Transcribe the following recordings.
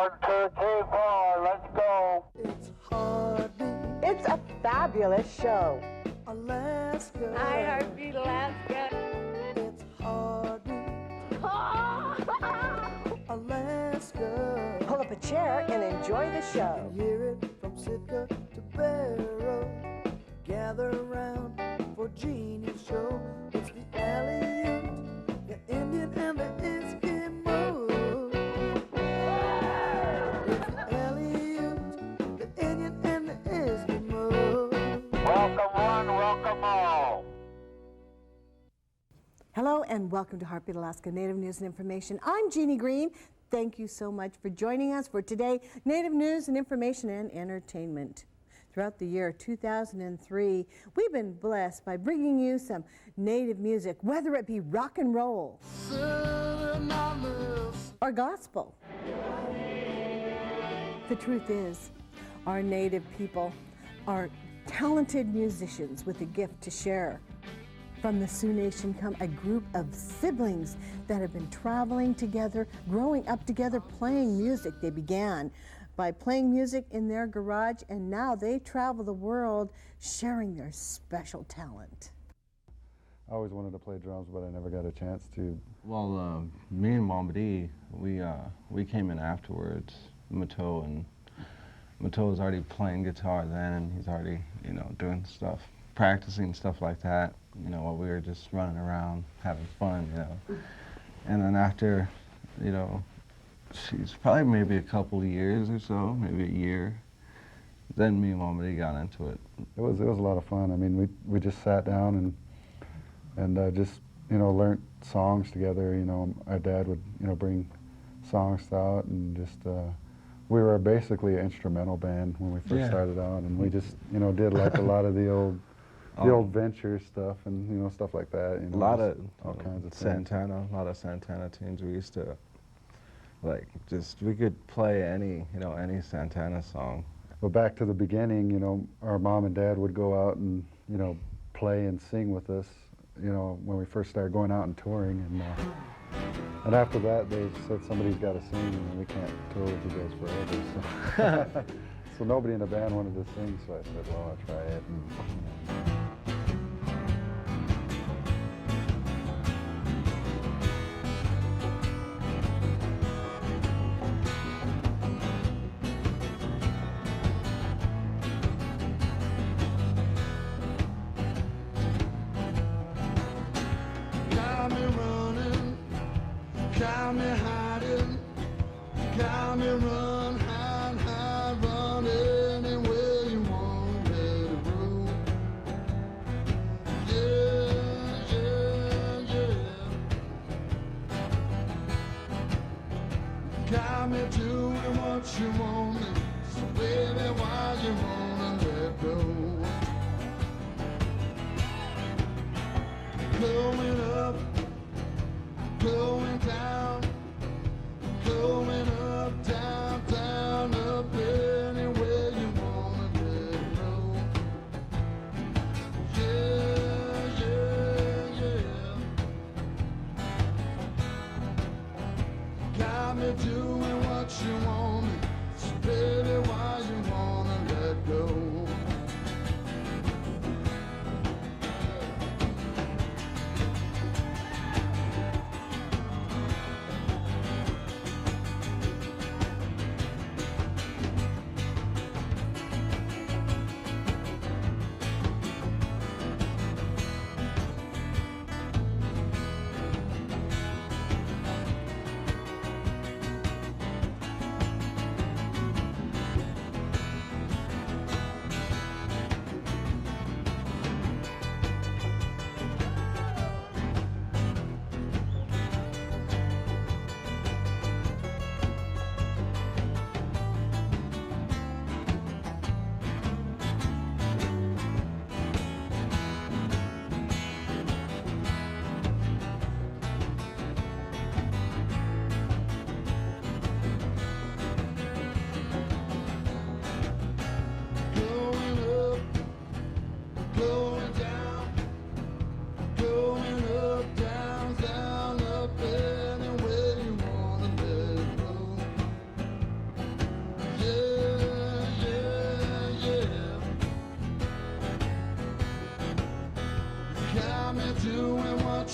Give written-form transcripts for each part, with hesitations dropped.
1, 2, 3, 4, let's go. It's Heartbeat. It's a fabulous show. Alaska. Hi, Heartbeat Alaska. It's Heartbeat. Alaska. Pull up a chair and enjoy the show. Hear it from Sitka to Barrow. Gather around for Jeannie's show. It's the Iliamna, the Indian and the Eskimo. It's the Iliamna, the Indian and the Eskimo. Welcome one, welcome all. Hello and welcome to Heartbeat Alaska Native News and Information. I'm Jeannie Green. Thank you so much for joining us for today, Native News and Information and Entertainment. Throughout the year 2003, we've been blessed by bringing you some Native music, whether it be rock and roll or gospel. The truth is, our Native people are talented musicians with a gift to share. From the Sioux Nation come a group of siblings that have been traveling together, growing up together, playing music. They began by playing music in their garage, and now they travel the world sharing their special talent. I always wanted to play drums, but I never got a chance to. Well, me and Mombadi, we came in afterwards. Mateau was already playing guitar then, and he's already, doing stuff, practicing stuff like that. While we were just running around having fun, And then after, she's probably maybe a couple of years or so, maybe a year. Then me and Mombadi got into it. It was a lot of fun. I mean, we just sat down and just learned songs together. Our dad would bring songs out, and just we were basically an instrumental band when we first started out, and we just did like a lot of the old venture stuff and stuff like that. A lot of all kinds of Santana, a lot of Santana tunes. We used to we could play any Santana song. But back to the beginning, our mom and dad would go out and play and sing with us. When we first started going out and touring, and after that they said somebody's got to sing, and we can't tour with you guys forever. So, so nobody in the band wanted to sing, so I said, well, I'll try it. Got me running, got me hiding, got me run, hide, run anywhere you want me to go.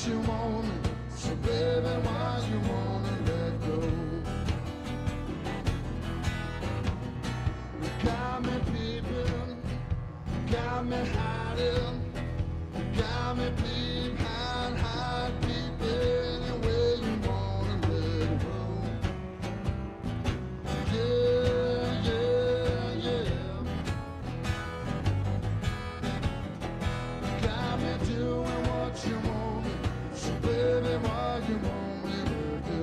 you want me. So baby, why you wanna let go? You got me peeping, got me hiding, got me peep, hide, peep any way you wanna let it go. Yeah, yeah, yeah. Got me doing what you want me. So baby, why you want me to do?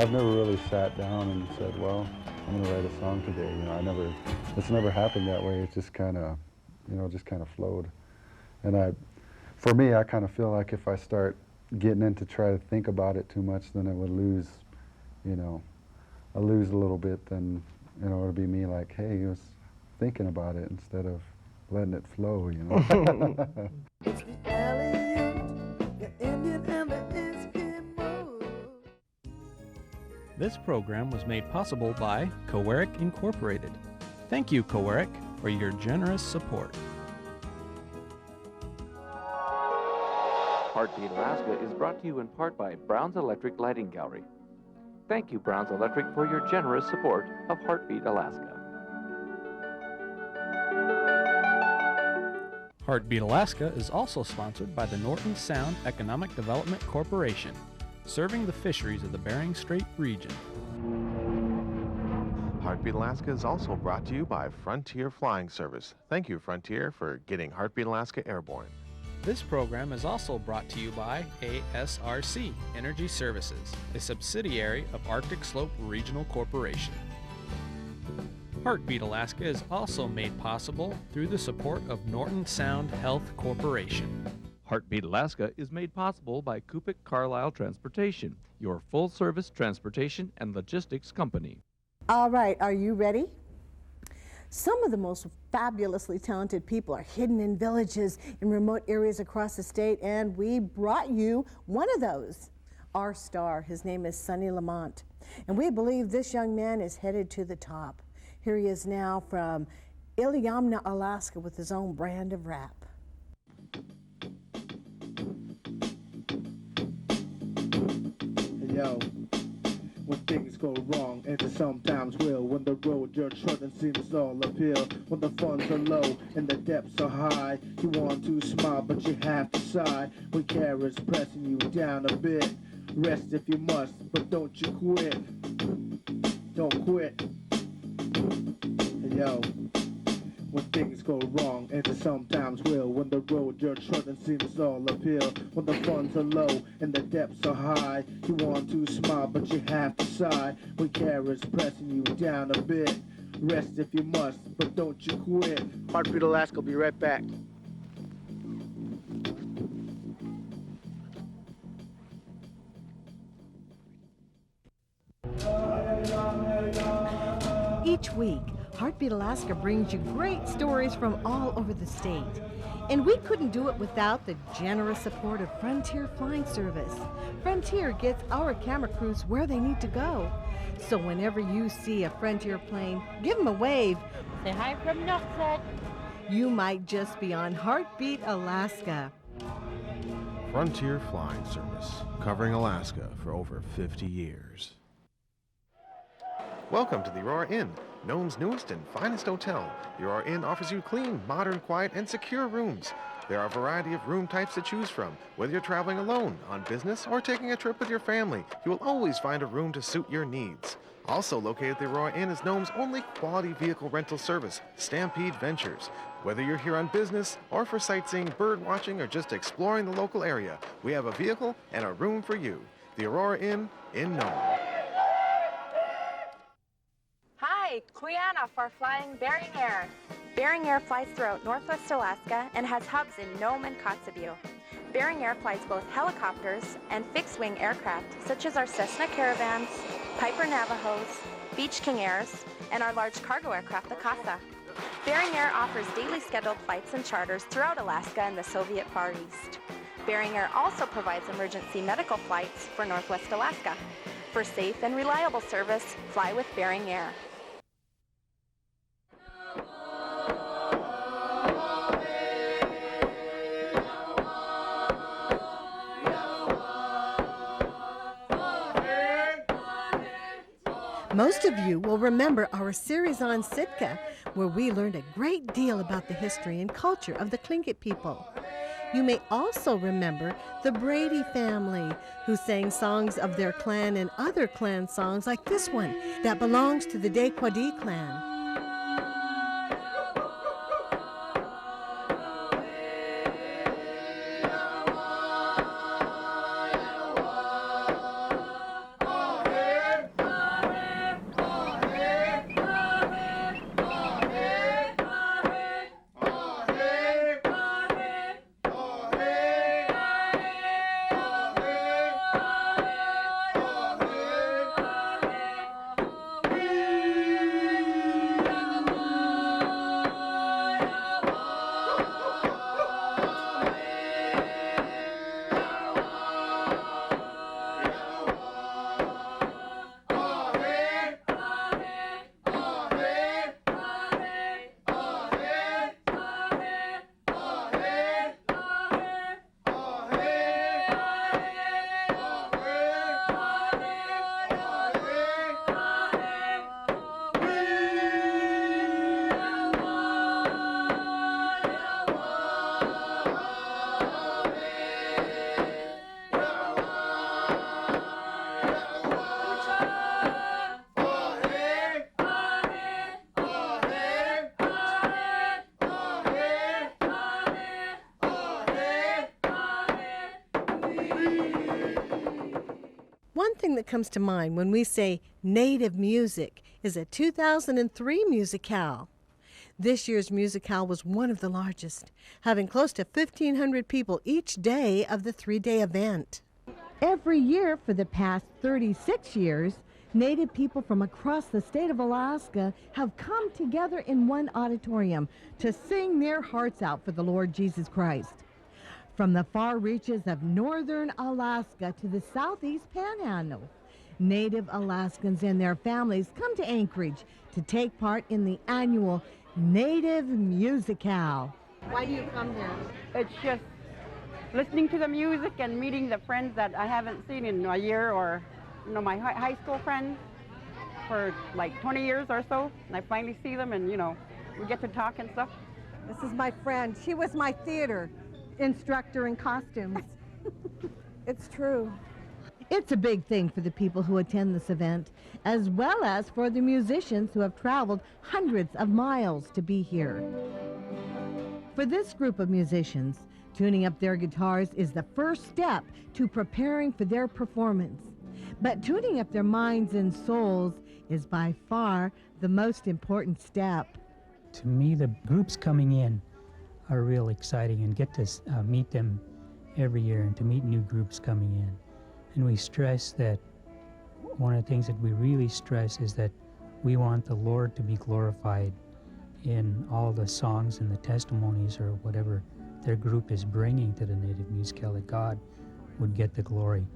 I've never really sat down and said, well, I'm gonna write a song today. You know, it's never happened that way. It just kind of, just kind of flowed. And for me, I kind of feel like if I start getting into try to think about it too much, then I would lose, I lose a little bit. Then, it'll be me like, hey, he was thinking about it instead of letting it flow, It's the Iliamna, the Indian and the Eskimo. This program was made possible by Coeric Incorporated. Thank you, Coeric, for your generous support. Heartbeat Alaska is brought to you in part by Brown's Electric Lighting Gallery. Thank you, Brown's Electric, for your generous support of Heartbeat Alaska. Heartbeat Alaska is also sponsored by the Norton Sound Economic Development Corporation, serving the fisheries of the Bering Strait region. Heartbeat Alaska is also brought to you by Frontier Flying Service. Thank you, Frontier, for getting Heartbeat Alaska airborne. This program is also brought to you by ASRC Energy Services, a subsidiary of Arctic Slope Regional Corporation. Heartbeat Alaska is also made possible through the support of Norton Sound Health Corporation. Heartbeat Alaska is made possible by Kupik Carlisle Transportation, your full-service transportation and logistics company. All right, are you ready? Some of the most fabulously talented people are hidden in villages in remote areas across the state, and we brought you one of those. Our star, his name is Sonny Lamont, and we believe this young man is headed to the top. Here he is now from Iliamna, Alaska, with his own brand of rap. Hey, yo. When things go wrong, and it sometimes will. When the road you're trudging seems all uphill. When the funds are low and the depths are high. You want to smile, but you have to sigh. When care is pressing you down a bit. Rest if you must, but don't you quit. Don't quit. Hey, yo. When things go wrong, and it sometimes will. When the road you're trudging seems all uphill. When the funds are low and the depths are high. You want to smile, but you have to sigh. When care is pressing you down a bit. Rest if you must, but don't you quit. Heartbeat Alaska will be right back. Each week, Heartbeat Alaska brings you great stories from all over the state. And we couldn't do it without the generous support of Frontier Flying Service. Frontier gets our camera crews where they need to go. So whenever you see a Frontier plane, give them a wave. Say hi from Nuxet. You might just be on Heartbeat Alaska. Frontier Flying Service, covering Alaska for over 50 years. Welcome to the Aurora Inn. Nome's newest and finest hotel. The Aurora Inn offers you clean, modern, quiet, and secure rooms. There are a variety of room types to choose from. Whether you're traveling alone, on business, or taking a trip with your family, you will always find a room to suit your needs. Also located at the Aurora Inn is Nome's only quality vehicle rental service, Stampede Ventures. Whether you're here on business, or for sightseeing, bird watching, or just exploring the local area, we have a vehicle and a room for you. The Aurora Inn in Nome. Hi, Quiana for flying Bering Air. Bering Air flies throughout Northwest Alaska and has hubs in Nome and Kotzebue. Bering Air flies both helicopters and fixed-wing aircraft, such as our Cessna Caravans, Piper Navajos, Beach King Airs, and our large cargo aircraft, the Casa. Bering Air offers daily scheduled flights and charters throughout Alaska and the Soviet Far East. Bering Air also provides emergency medical flights for Northwest Alaska. For safe and reliable service, fly with Bering Air. Most of you will remember our series on Sitka, where we learned a great deal about the history and culture of the Tlingit people. You may also remember the Brady Family, who sang songs of their clan and other clan songs like this one that belongs to the Dequadi clan. One thing that comes to mind when we say Native music is a 2003 musicale. This year's musicale was one of the largest, having close to 1,500 people each day of the 3-day event. Every year for the past 36 years, Native people from across the state of Alaska have come together in one auditorium to sing their hearts out for the Lord Jesus Christ. From the far reaches of northern Alaska to the southeast panhandle, Native Alaskans and their families come to Anchorage to take part in the annual Native Musicale. Why do you come here? It's just listening to the music and meeting the friends that I haven't seen in a year, or my high school friends for like 20 years or so. And I finally see them, and we get to talk and stuff. This is my friend. She was my theater instructor in costumes. It's true. It's a big thing for the people who attend this event, as well as for the musicians who have traveled hundreds of miles to be here. For this group of musicians, tuning up their guitars is the first step to preparing for their performance. But tuning up their minds and souls is by far the most important step. To me, the groups coming in are real exciting, and get to meet them every year and to meet new groups coming in. And we stress that one of the things that we really stress is that we want the Lord to be glorified in all the songs and the testimonies or whatever their group is bringing to the Native Musicale, that God would get the glory.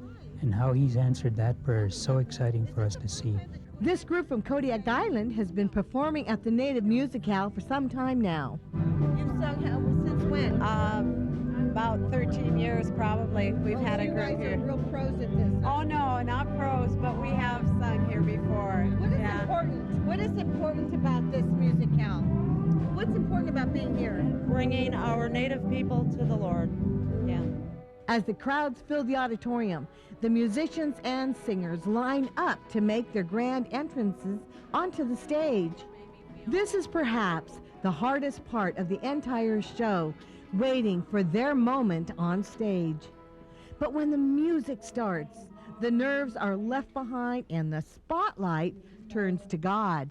And how He's answered that prayer is so exciting for us to see. This group from Kodiak Island has been performing at the Native Musicale for some time now. You've sung since when? About 13 years probably. We've had a you group guys here. are real pros at this. Oh no, not pros, but we have sung here before. What is important? What is important about this musicale? What's important about being here? Bringing our native people to the Lord. Yeah. As the crowds fill the auditorium, the musicians and singers line up to make their grand entrances onto the stage. This is perhaps the hardest part of the entire show, waiting for their moment on stage. But when the music starts, the nerves are left behind and the spotlight turns to God.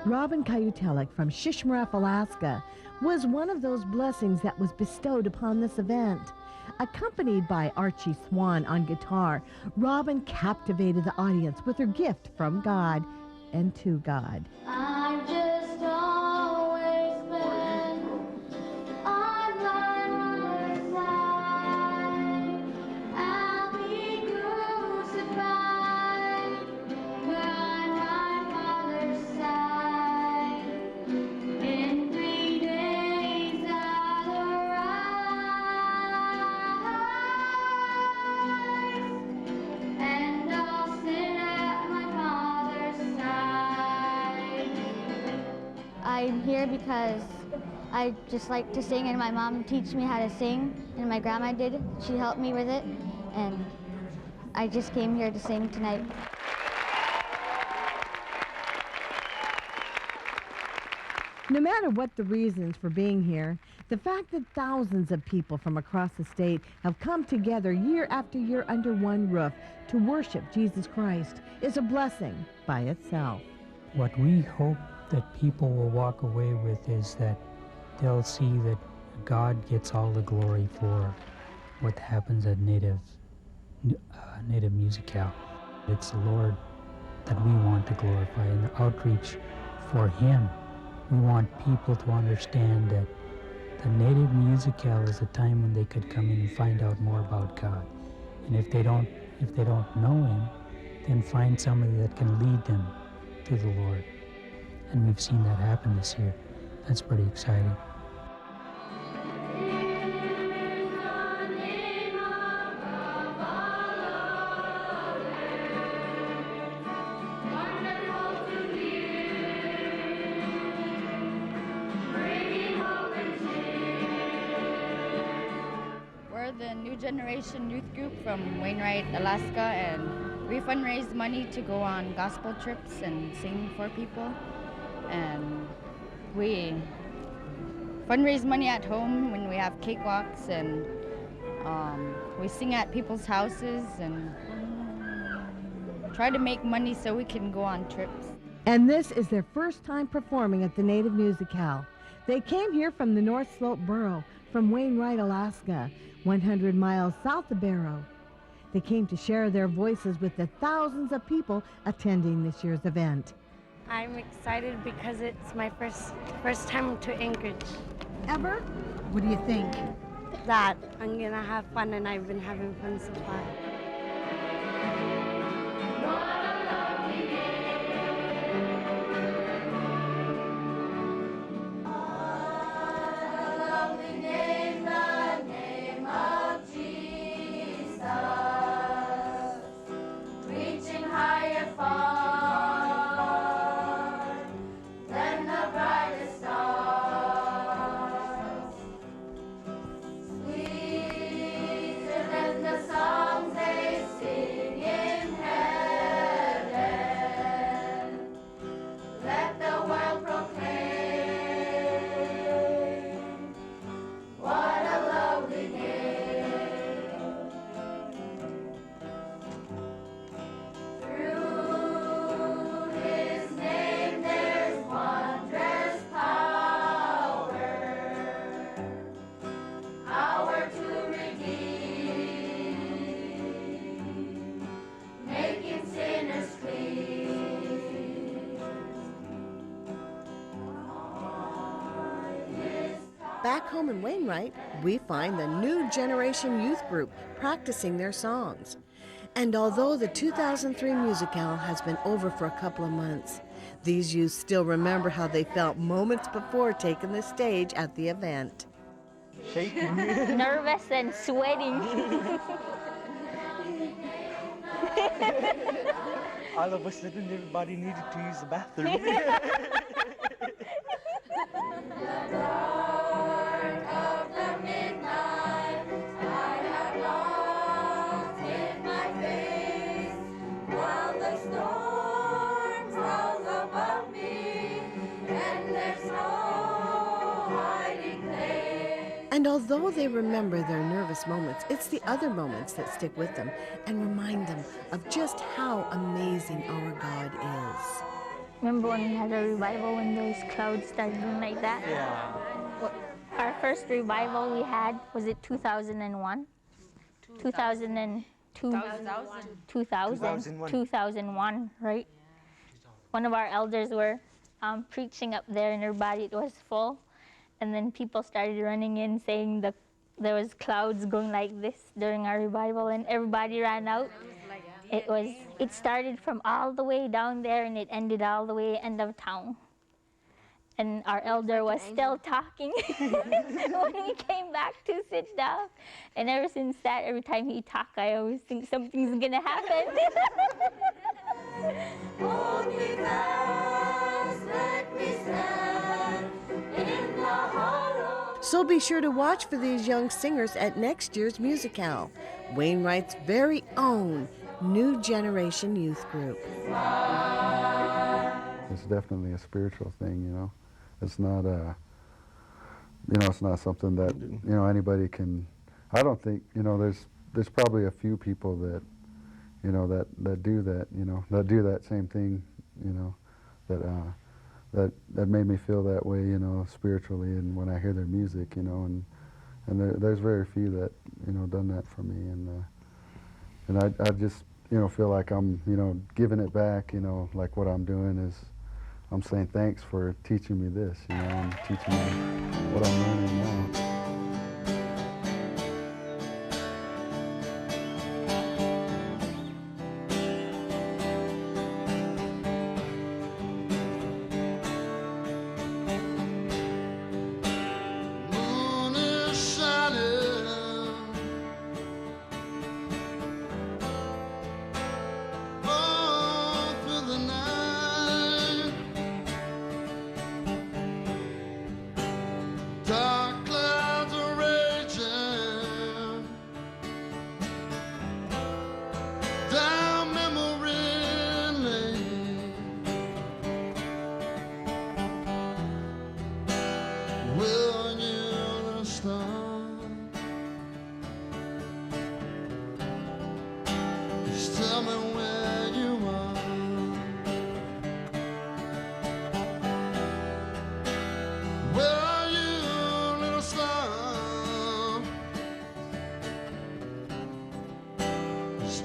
Robin Kayutelik from Shishmaref, Alaska, was one of those blessings that was bestowed upon this event. Accompanied by Archie Swan on guitar, Robin captivated the audience with her gift from God and to God. I've just always been on my mother's side. I'll be crucified, but on my father's side. In 3 days I'll arise, and I'll sit at my father's side. I'm here because I just like to sing, and my mom teach me how to sing, and my grandma did. She helped me with it, and I just came here to sing tonight. No matter what the reasons for being here, the fact that thousands of people from across the state have come together year after year under one roof to worship Jesus Christ is a blessing by itself. What we hope that people will walk away with is that they'll see that God gets all the glory for what happens at Native Musicale. It's the Lord that we want to glorify, and the outreach for Him. We want people to understand that the Native Musicale is a time when they could come in and find out more about God. And if they don't know Him, then find somebody that can lead them to the Lord. And we've seen that happen this year. That's pretty exciting. We're the New Generation Youth Group from Wainwright, Alaska, and we fundraise money to go on gospel trips and sing for people. And we fundraise money at home when we have cakewalks, and we sing at people's houses and try to make money so we can go on trips. And this is their first time performing at the Native Musicale. They came here from the North Slope Borough, from Wainwright, Alaska, 100 miles south of Barrow. They came to share their voices with the thousands of people attending this year's event. I'm excited because it's my first time to Anchorage. Ever? What do you think? That I'm gonna have fun, and I've been having fun so far. Songs Back home in Wainwright, we find the New Generation Youth Group practicing their songs. And although the 2003 Musicale has been over for a couple of months, these youth still remember how they felt moments before taking the stage at the event. Shaking. Nervous and sweating. All of a sudden, everybody needed to use the bathroom. And although they remember their nervous moments, it's the other moments that stick with them and remind them of just how amazing our God is. Remember when we had a revival when those clouds started doing like that? Yeah. Our first revival we had, was it 2001? 2002? 2001, right? One of our elders were preaching up there and everybody, it was full. And then people started running in saying that there was clouds going like this during our revival and everybody ran out. It started from all the way down there and it ended all the way end of town. And our elder was still talking when we came back to sit down. And ever since that, every time he talked, I always think something's gonna happen. Hold me fast, let me stand in the hollow. So be sure to watch for these young singers at next year's Musicale, Wainwright's very own New Generation Youth Group. It's definitely a spiritual thing, you know. It's not it's not something that, anybody can. I don't think, there's probably a few people that, that do that, that do that same thing, that made me feel that way, spiritually, and when I hear their music, and there's very few that, done that for me, and I just, feel like I'm, giving it back, like what I'm doing is, I'm saying thanks for teaching me this, and teaching me what I'm learning now.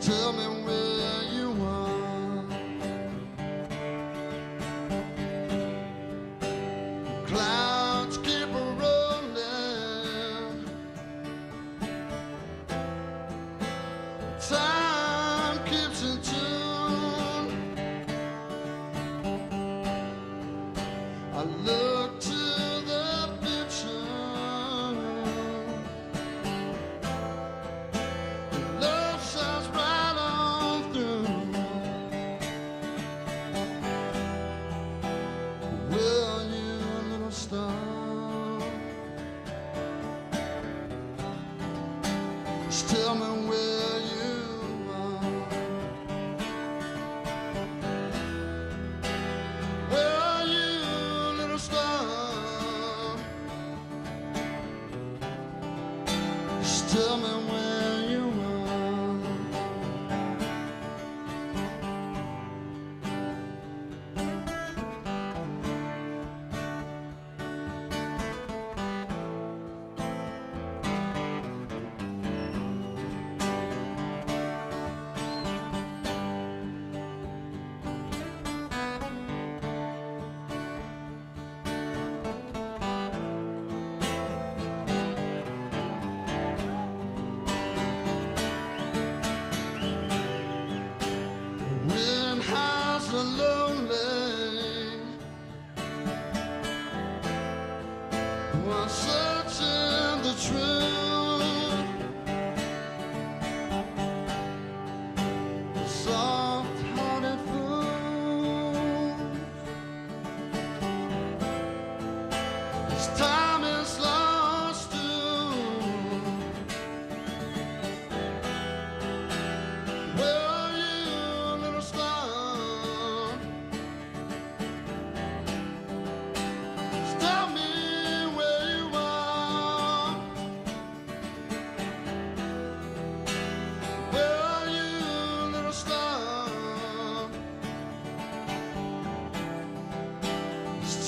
Tell me where you are. Clouds keep rolling. Time keeps in tune. I look to the future. Love shines bright on through.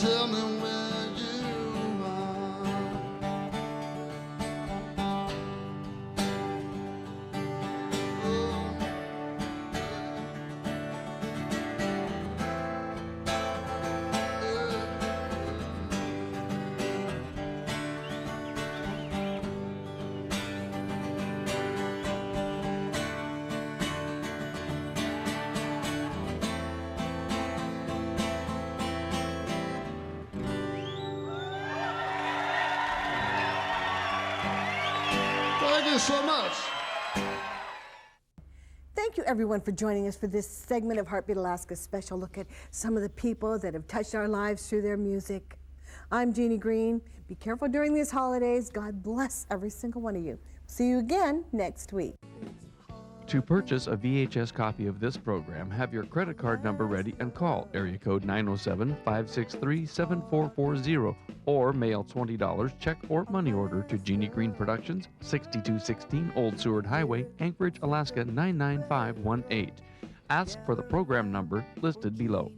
tell me where you Thank you so much. Thank you, everyone, for joining us for this segment of Heartbeat Alaska's special look at some of the people that have touched our lives through their music. I'm Jeannie Green. Be careful during these holidays. God bless every single one of you. See you again next week. To purchase a VHS copy of this program, have your credit card number ready and call area code 907-563-7440 or mail $20 check or money order to Jeannie Green Productions, 6216 Old Seward Highway, Anchorage, Alaska 99518. Ask for the program number listed below.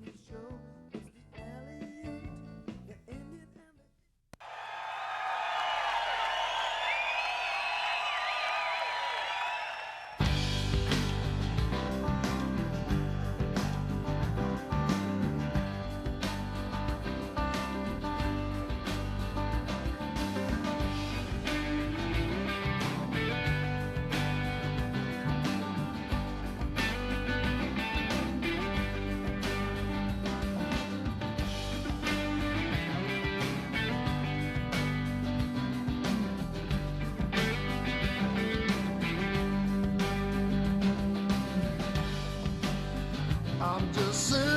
I'm just saying.